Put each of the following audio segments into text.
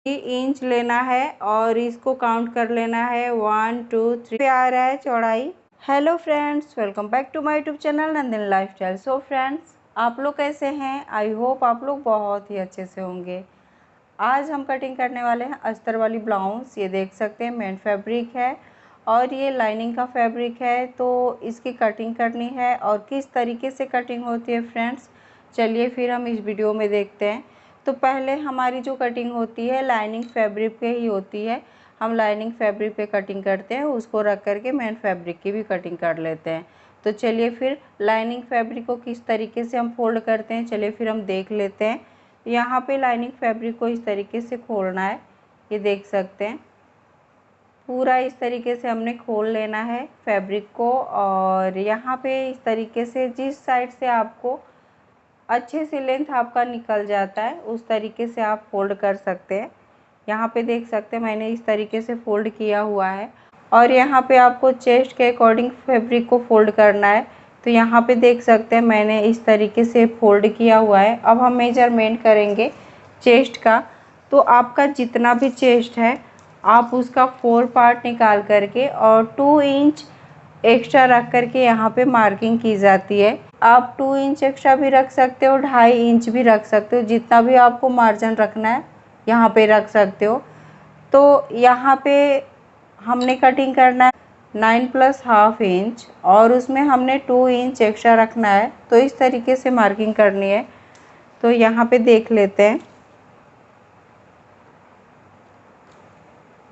Inch लेना है और इसको काउंट कर लेना है 1 2 3 पे आ रहा है चौड़ाई। Hello friends, welcome back to my YouTube channel Nandini lifestyle. So friends, आप लोग कैसे हैं? आई होप आप लोग बहुत ही अच्छे से होंगे। आज हम कटिंग करने वाले हैं अस्तर वाली ब्लाउज। ये देख सकते हैं मेन फैब्रिक है और ये लाइनिंग का फैब्रिक है। तो इसकी कटिंग करनी है और किस तरीके से कटिंग होती है फ्रेंड्स, चलिए फिर हम इस वीडियो में देखते हैं। तो पहले हमारी जो कटिंग होती है लाइनिंग फैब्रिक पे ही होती है। हम लाइनिंग फैब्रिक पे कटिंग करते हैं, उसको रख करके मेन फैब्रिक की भी कटिंग कर लेते हैं। तो चलिए फिर लाइनिंग फैब्रिक को किस तरीके से हम फोल्ड करते हैं, चलिए फिर हम देख लेते हैं। यहाँ पे लाइनिंग फैब्रिक को इस तरीके से खोलना है। ये देख सकते हैं पूरा इस तरीके से हमने खोल लेना है फैब्रिक को। और यहाँ पे इस तरीके से जिस साइड से आपको अच्छे से लेंथ आपका निकल जाता है उस तरीके से आप फोल्ड कर सकते हैं। यहाँ पे देख सकते हैं मैंने इस तरीके से फोल्ड किया हुआ है। और यहाँ पे आपको चेस्ट के अकॉर्डिंग फैब्रिक को फोल्ड करना है। तो यहाँ पे देख सकते हैं मैंने इस तरीके से फोल्ड किया हुआ है। अब हम मेजरमेंट करेंगे चेस्ट का। तो आपका जितना भी चेस्ट है आप उसका 4 पार्ट निकाल करके और 2 इंच एक्स्ट्रा रख करके यहाँ पे मार्किंग की जाती है। आप 2 इंच एक्स्ट्रा भी रख सकते हो, 2.5 इंच भी रख सकते हो, जितना भी आपको मार्जिन रखना है यहाँ पे रख सकते हो। तो यहाँ पे हमने कटिंग करना है 9 + ½ इंच और उसमें हमने 2 इंच एक्स्ट्रा रखना है। तो इस तरीके से मार्किंग करनी है। तो यहाँ पे देख लेते हैं।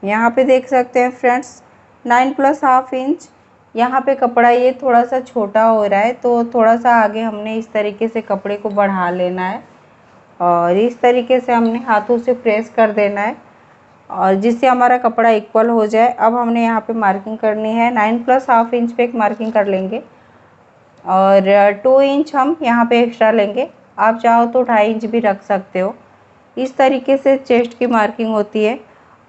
यहाँ पे देख सकते हैं फ्रेंड्स 9 + ½ इंच। यहाँ पे कपड़ा ये थोड़ा सा छोटा हो रहा है तो थोड़ा सा आगे हमने इस तरीके से कपड़े को बढ़ा लेना है और इस तरीके से हमने हाथों से प्रेस कर देना है और जिससे हमारा कपड़ा इक्वल हो जाए। अब हमने यहाँ पे मार्किंग करनी है 9 + ½ इंच पे एक मार्किंग कर लेंगे और 2 इंच हम यहाँ पे एक्स्ट्रा लेंगे। आप चाहो तो 2.5 इंच भी रख सकते हो। इस तरीके से चेस्ट की मार्किंग होती है।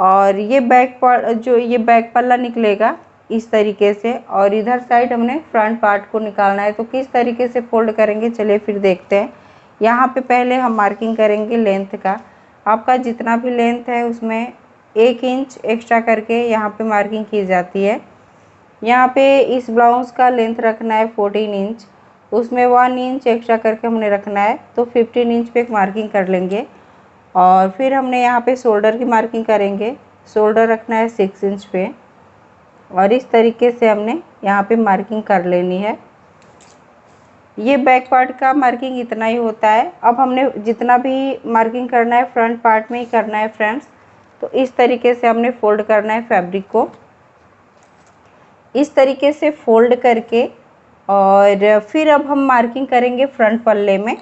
और ये बैक पार्ट जो ये बैक पल्ला निकलेगा इस तरीके से और इधर साइड हमने फ्रंट पार्ट को निकालना है। तो किस तरीके से फोल्ड करेंगे चलिए फिर देखते हैं। यहाँ पे पहले हम मार्किंग करेंगे लेंथ का। आपका जितना भी लेंथ है उसमें 1 इंच एक्स्ट्रा करके यहाँ पे मार्किंग की जाती है। यहाँ पे इस ब्लाउज का लेंथ रखना है 14 इंच, उसमें 1 इंच एक्स्ट्रा करके हमने रखना है। तो 15 इंच पे एक मार्किंग कर लेंगे और फिर हमने यहाँ पे शोल्डर की मार्किंग करेंगे। शोल्डर रखना है 6 इंच पे और इस तरीके से हमने यहाँ पे मार्किंग कर लेनी है। ये बैक पार्ट का मार्किंग इतना ही होता है। अब हमने जितना भी मार्किंग करना है फ्रंट पार्ट में ही करना है फ्रेंड्स। तो इस तरीके से हमने फोल्ड करना है फैब्रिक को, इस तरीके से फोल्ड करके और फिर अब हम मार्किंग करेंगे फ्रंट पल्ले में।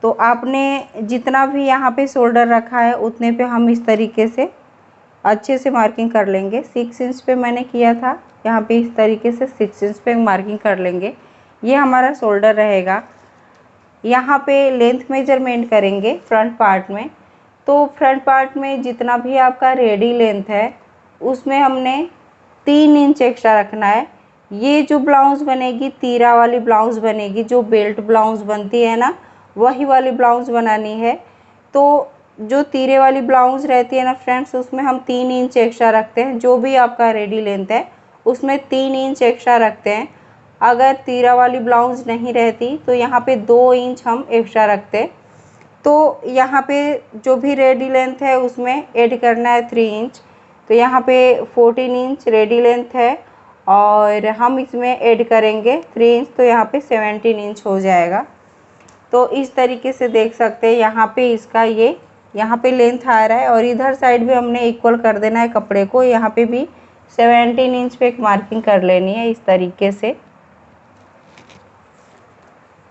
तो आपने जितना भी यहाँ पे शोल्डर रखा है उतने पे हम इस तरीके से अच्छे से मार्किंग कर लेंगे। 6 इंच पे मैंने किया था, यहाँ पे इस तरीके से 6 इंच पे मार्किंग कर लेंगे। ये हमारा शोल्डर रहेगा। यहाँ पे लेंथ मेजरमेंट करेंगे फ्रंट पार्ट में। तो फ्रंट पार्ट में जितना भी आपका रेडी लेंथ है उसमें हमने 3 इंच एक्स्ट्रा रखना है। ये जो ब्लाउज़ बनेगी तीरा वाली ब्लाउज़ बनेगी, जो बेल्ट ब्लाउज़ बनती है ना वही वाली ब्लाउज़ बनानी है। तो जो तीरे वाली ब्लाउज़ रहती है ना फ्रेंड्स उसमें हम 3 इंच एक्स्ट्रा रखते हैं। जो भी आपका रेडी लेंथ है उसमें 3 इंच एक्स्ट्रा रखते हैं। अगर तीरा वाली ब्लाउज़ नहीं रहती तो यहाँ पे 2 इंच हम एक्स्ट्रा रखते हैं। तो यहाँ पे जो भी रेडी लेंथ है उसमें ऐड करना है 3 इंच। तो यहाँ पे 14 इंच रेडी लेंथ है और हम इसमें ऐड करेंगे 3 इंच, तो यहाँ पे 17 इंच हो जाएगा। तो इस तरीके से देख सकते हैं यहाँ पे इसका ये यहाँ पे लेंथ आ रहा है और इधर साइड भी हमने इक्वल कर देना है कपड़े को। यहाँ पे भी 17 इंच पे एक मार्किंग कर लेनी है इस तरीके से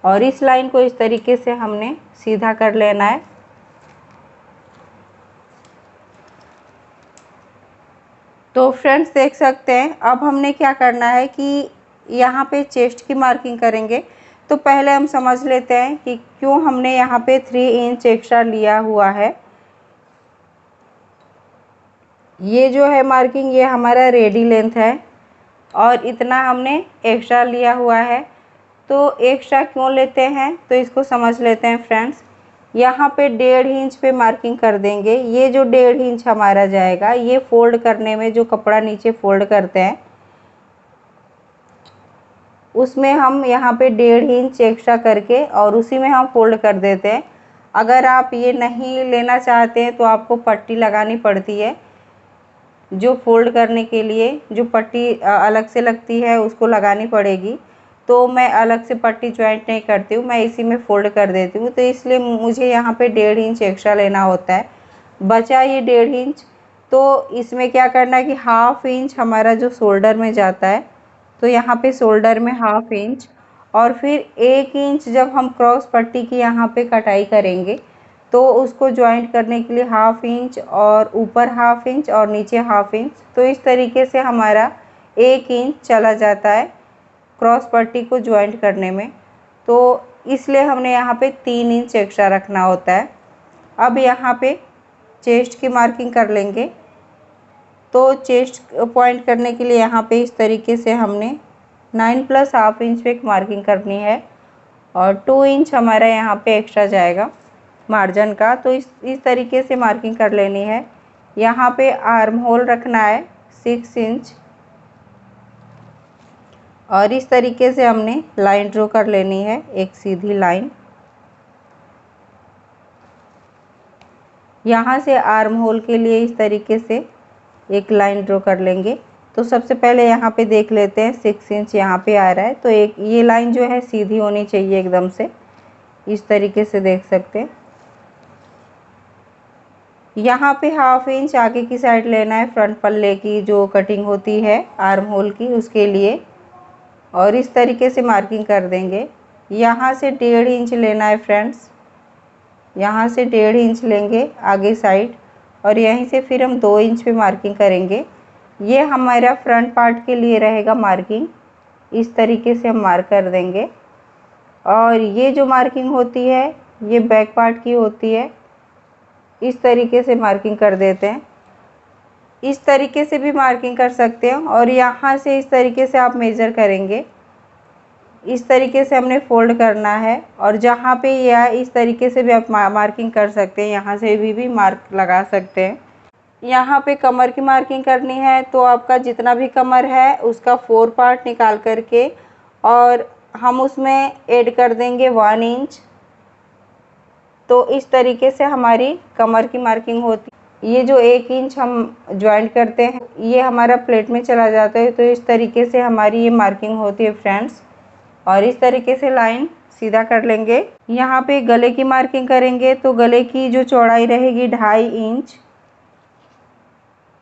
और इस लाइन को इस तरीके से हमने सीधा कर लेना है। तो फ्रेंड्स देख सकते हैं अब हमने क्या करना है कि यहाँ पे चेस्ट की मार्किंग करेंगे। तो पहले हम समझ लेते हैं कि क्यों हमने यहाँ पे 3 इंच एक्स्ट्रा लिया हुआ है। ये जो है मार्किंग ये हमारा रेडी लेंथ है और इतना हमने एक्स्ट्रा लिया हुआ है। तो एक्स्ट्रा क्यों लेते हैं तो इसको समझ लेते हैं फ्रेंड्स। यहाँ पे 1.5 इंच पे मार्किंग कर देंगे। ये जो 1.5 इंच हमारा जाएगा, ये फोल्ड करने में जो कपड़ा नीचे फोल्ड करते हैं उसमें हम यहाँ पे 1.5 इंच एक्स्ट्रा करके और उसी में हम फोल्ड कर देते हैं। अगर आप ये नहीं लेना चाहते हैं तो आपको पट्टी लगानी पड़ती है। जो फोल्ड करने के लिए जो पट्टी अलग से लगती है उसको लगानी पड़ेगी। तो मैं अलग से पट्टी ज्वाइंट नहीं करती हूँ, मैं इसी में फ़ोल्ड कर देती हूँ। तो इसलिए मुझे यहाँ पे 1.5 इंच एक्स्ट्रा लेना होता है। बचा ये 1.5 इंच, तो इसमें क्या करना है कि 1/2 इंच हमारा जो शोल्डर में जाता है, तो यहाँ पे शोल्डर में 1/2 इंच और फिर 1 इंच जब हम क्रॉस पट्टी की यहाँ पे कटाई करेंगे तो उसको ज्वाइंट करने के लिए 1/2 इंच और ऊपर 1/2 इंच और नीचे 1/2 इंच। तो इस तरीके से हमारा 1 इंच चला जाता है क्रॉस पट्टी को ज्वाइंट करने में। तो इसलिए हमने यहाँ पे 3 इंच एक्स्ट्रा रखना होता है। अब यहाँ पे चेस्ट की मार्किंग कर लेंगे। तो चेस्ट पॉइंट करने के लिए यहाँ पे इस तरीके से हमने 9 + 1/2 इंच पे एक मार्किंग करनी है और 2 इंच हमारा यहाँ पे एक्स्ट्रा जाएगा मार्जिन का। तो इस तरीके से मार्किंग कर लेनी है। यहाँ पे आर्म होल रखना है 6 इंच और इस तरीके से हमने लाइन ड्रॉ कर लेनी है, एक सीधी लाइन। यहाँ से आर्म होल के लिए इस तरीके से एक लाइन ड्रॉ कर लेंगे। तो सबसे पहले यहाँ पे देख लेते हैं 6 इंच यहाँ पे आ रहा है, तो एक ये लाइन जो है सीधी होनी चाहिए एकदम से, इस तरीके से देख सकते हैं। यहाँ पे 1/2 इंच आगे की साइड लेना है फ्रंट पल्ले की जो कटिंग होती है आर्म होल की, उसके लिए, और इस तरीके से मार्किंग कर देंगे। यहाँ से 1.5 इंच लेना है फ्रेंड्स, यहाँ से 1.5 इंच लेंगे आगे साइड और यहीं से फिर हम 2 इंच पे मार्किंग करेंगे। ये हमारा फ्रंट पार्ट के लिए रहेगा मार्किंग। इस तरीके से हम मार्क कर देंगे और ये जो मार्किंग होती है ये बैक पार्ट की होती है। इस तरीके से मार्किंग कर देते हैं। इस तरीके से भी मार्किंग कर सकते हैं और यहाँ से इस तरीके से आप मेज़र करेंगे। इस तरीके से हमने फोल्ड करना है और जहाँ पे यह इस तरीके से भी आप मार्किंग कर सकते हैं, यहाँ से भी मार्क लगा सकते हैं। यहाँ पे कमर की मार्किंग करनी है, तो आपका जितना भी कमर है उसका 4 पार्ट निकाल करके और हम उसमें ऐड कर देंगे 1 इंच। तो इस तरीके से हमारी कमर की मार्किंग होती है। ये जो 1 इंच हम ज्वाइंट करते हैं ये हमारा प्लेट में चला जाता है। तो इस तरीके से हमारी ये मार्किंग होती है फ्रेंड्स, और इस तरीके से लाइन सीधा कर लेंगे। यहाँ पे गले की मार्किंग करेंगे, तो गले की जो चौड़ाई रहेगी 2.5 इंच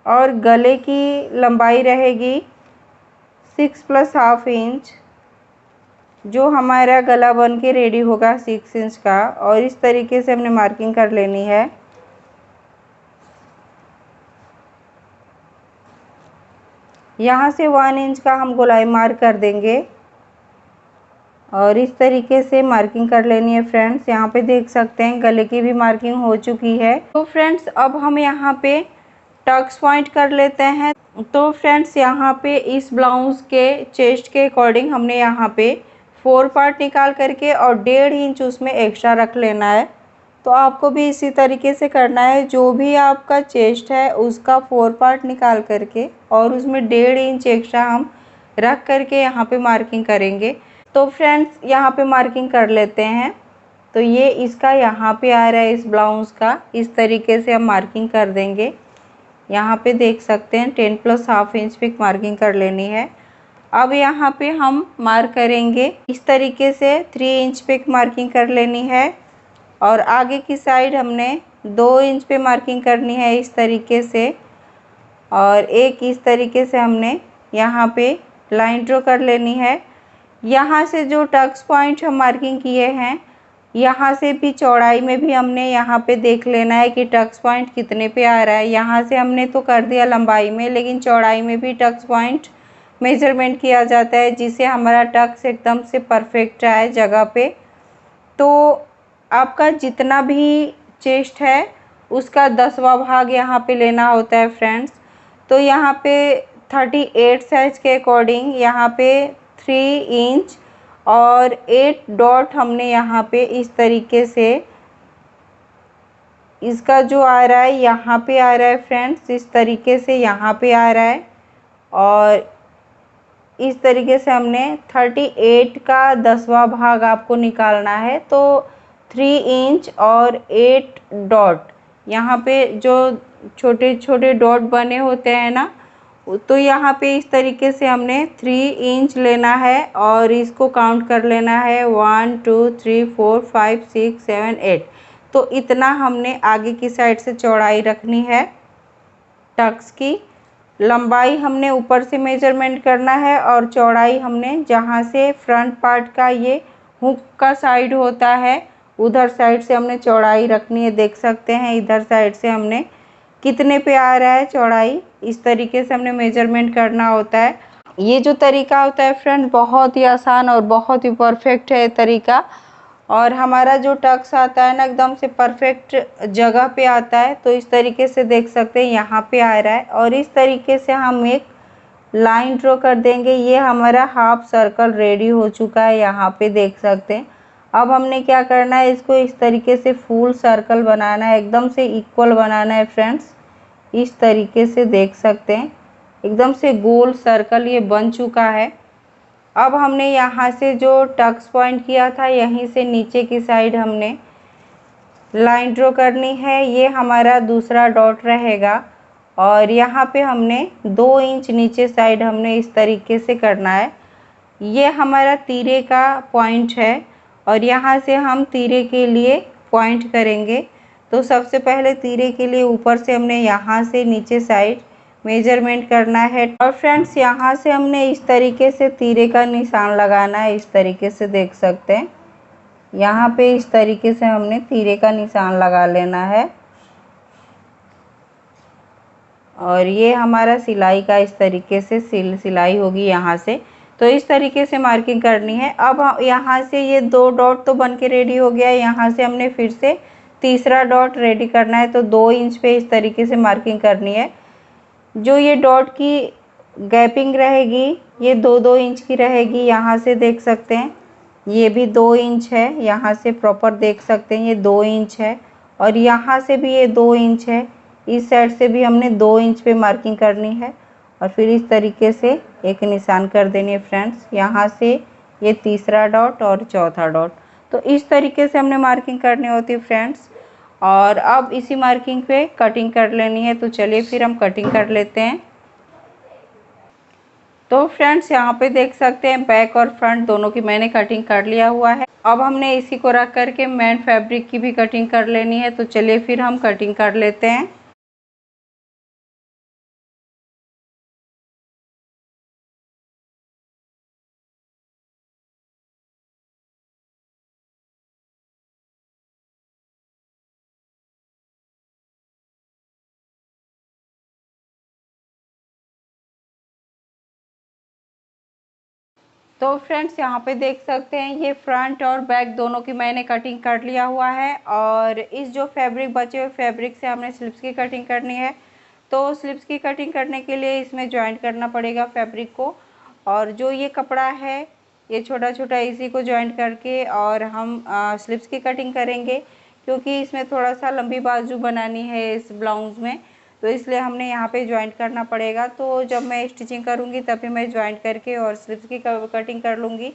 और गले की लंबाई रहेगी 6 + 1/2 इंच, जो हमारा गला बन के रेडी होगा 6 इंच का। और इस तरीके से हमने मार्किंग कर लेनी है। यहाँ से 1 इंच का हम गोलाई मार्क कर देंगे और इस तरीके से मार्किंग कर लेनी है फ्रेंड्स। यहाँ पे देख सकते हैं गले की भी मार्किंग हो चुकी है। तो फ्रेंड्स अब हम यहाँ पे टक्स पॉइंट कर लेते हैं। तो फ्रेंड्स यहाँ पे इस ब्लाउज़ के चेस्ट के अकॉर्डिंग हमने यहाँ पे 4 पार्ट निकाल करके और 1.5 इंच उसमें एक्स्ट्रा रख लेना है। तो आपको भी इसी तरीके से करना है। जो भी आपका चेस्ट है उसका 4 पार्ट निकाल करके और उसमें 1.5 इंच एक्स्ट्रा हम रख करके यहाँ पे मार्किंग करेंगे। तो फ्रेंड्स यहाँ पे मार्किंग कर लेते हैं। तो ये इसका यहाँ पे आ रहा है इस ब्लाउज़ का, इस तरीके से हम मार्किंग कर देंगे। यहाँ पे देख सकते हैं 10 + 1/2 इंच पे मार्किंग कर लेनी है। अब यहाँ पे हम मार्क करेंगे इस तरीके से 3 इंच पे मार्किंग कर लेनी है और आगे की साइड हमने 2 इंच पे मार्किंग करनी है इस तरीके से, और एक इस तरीके से हमने यहाँ पे लाइन ड्रॉ कर लेनी है। यहाँ से जो टक्स पॉइंट हम मार्किंग किए हैं यहाँ से भी चौड़ाई में भी हमने यहाँ पे देख लेना है कि टक्स पॉइंट कितने पे आ रहा है। यहाँ से हमने तो कर दिया लंबाई में, लेकिन चौड़ाई में भी टक्स पॉइंट मेजरमेंट किया जाता है जिससे हमारा टक्स एकदम से परफेक्ट आए जगह पे। तो आपका जितना भी चेस्ट है उसका 10वां भाग यहाँ पे लेना होता है फ्रेंड्स। तो यहाँ पे 38 साइज़ के अकॉर्डिंग यहाँ पे 3 इंच और 8 डॉट हमने यहाँ पे इस तरीके से इसका जो आ रहा है यहाँ पे आ रहा है फ्रेंड्स, इस तरीके से यहाँ पे आ रहा है। और इस तरीके से हमने 38 का 10वां भाग आपको निकालना है। तो 3 इंच और 8 डॉट, यहाँ पे जो छोटे छोटे डॉट बने होते हैं ना, तो यहाँ पे इस तरीके से हमने 3 इंच लेना है और इसको काउंट कर लेना है 1 2 3 4 5 6 7 8। तो इतना हमने आगे की साइड से चौड़ाई रखनी है। टक्स की लंबाई हमने ऊपर से मेजरमेंट करना है और चौड़ाई हमने जहाँ से फ्रंट पार्ट का ये हुक का साइड होता है उधर साइड से हमने चौड़ाई रखनी है। देख सकते हैं इधर साइड से हमने कितने पे आ रहा है चौड़ाई, इस तरीके से हमने मेजरमेंट करना होता है। ये जो तरीका होता है फ्रेंड बहुत ही आसान और बहुत ही परफेक्ट है तरीका। और हमारा जो टक्स आता है ना एकदम से परफेक्ट जगह पे आता है। तो इस तरीके से देख सकते हैं यहाँ पे आ रहा है और इस तरीके से हम एक लाइन ड्रॉ कर देंगे। ये हमारा हाफ सर्कल रेडी हो चुका है, यहाँ पे देख सकते हैं। अब हमने क्या करना है, इसको इस तरीके से फुल सर्कल बनाना है, एकदम से इक्वल बनाना है फ्रेंड्स। इस तरीके से देख सकते हैं एकदम से गोल सर्कल ये बन चुका है। अब हमने यहाँ से जो टक्स पॉइंट किया था यहीं से नीचे की साइड हमने लाइन ड्रॉ करनी है। ये हमारा दूसरा डॉट रहेगा और यहाँ पे हमने 2 इंच नीचे साइड हमने इस तरीके से करना है। ये हमारा तीरे का पॉइंट है और यहाँ से हम तीरे के लिए पॉइंट करेंगे। तो सबसे पहले तीरे के लिए ऊपर से हमने यहाँ से नीचे साइड मेजरमेंट करना है। और फ्रेंड्स यहाँ से हमने इस तरीके से तीरे का निशान लगाना है। इस तरीके से देख सकते हैं यहाँ पे इस तरीके से हमने तीरे का निशान लगा लेना है। और ये हमारा सिलाई का इस तरीके से सिलाई होगी यहाँ से। तो इस तरीके से मार्किंग करनी है। अब यहाँ से ये 2 डॉट तो बन के रेडी हो गया है, यहाँ से हमने फिर से तीसरा डॉट रेडी करना है। तो 2 इंच पे इस तरीके से मार्किंग करनी है। जो ये डॉट की गैपिंग रहेगी ये 2-2 इंच की रहेगी। यहाँ से देख सकते हैं ये भी 2 इंच है, यहाँ से प्रॉपर देख सकते हैं ये 2 इंच है और यहाँ से भी ये 2 इंच है। इस साइड से भी हमने 2 इंच पे मार्किंग करनी है और फिर इस तरीके से एक निशान कर देनी है फ्रेंड्स। यहाँ से ये तीसरा डॉट और चौथा डॉट। तो इस तरीके से हमने मार्किंग करनी होती है फ्रेंड्स। और अब इसी मार्किंग पे कटिंग कर लेनी है। तो चलिए फिर हम कटिंग कर लेते हैं। तो फ्रेंड्स यहाँ पे देख सकते हैं बैक और फ्रंट दोनों की मैंने कटिंग कर लिया हुआ है। अब हमने इसी को रख करके मेन फैब्रिक की भी कटिंग कर लेनी है। तो चलिए फिर हम कटिंग कर लेते हैं। तो फ्रेंड्स यहाँ पे देख सकते हैं ये फ्रंट और बैक दोनों की मैंने कटिंग कर लिया हुआ है। और इस जो फैब्रिक बचे हुए फैब्रिक से हमने स्लिप्स की कटिंग करनी है। तो स्लिप्स की कटिंग करने के लिए इसमें जॉइंट करना पड़ेगा फैब्रिक को। और जो ये कपड़ा है ये छोटा छोटा इसी को जॉइंट करके और हम स्लिप्स की कटिंग करेंगे। क्योंकि इसमें थोड़ा सा लंबी बाजू बनानी है इस ब्लाउज़ में, तो इसलिए हमने यहाँ पे ज्वाइंट करना पड़ेगा। तो जब मैं स्टिचिंग करूँगी तभी मैं ज्वाइंट करके और स्लिप्स की कटिंग कर लूँगी।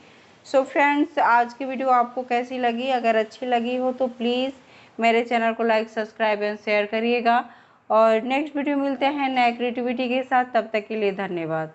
सो फ्रेंड्स आज की वीडियो आपको कैसी लगी? अगर अच्छी लगी हो तो प्लीज़ मेरे चैनल को लाइक सब्सक्राइब एंड शेयर करिएगा। और नेक्स्ट वीडियो मिलते हैं नए क्रिएटिविटी के साथ। तब तक के लिए धन्यवाद।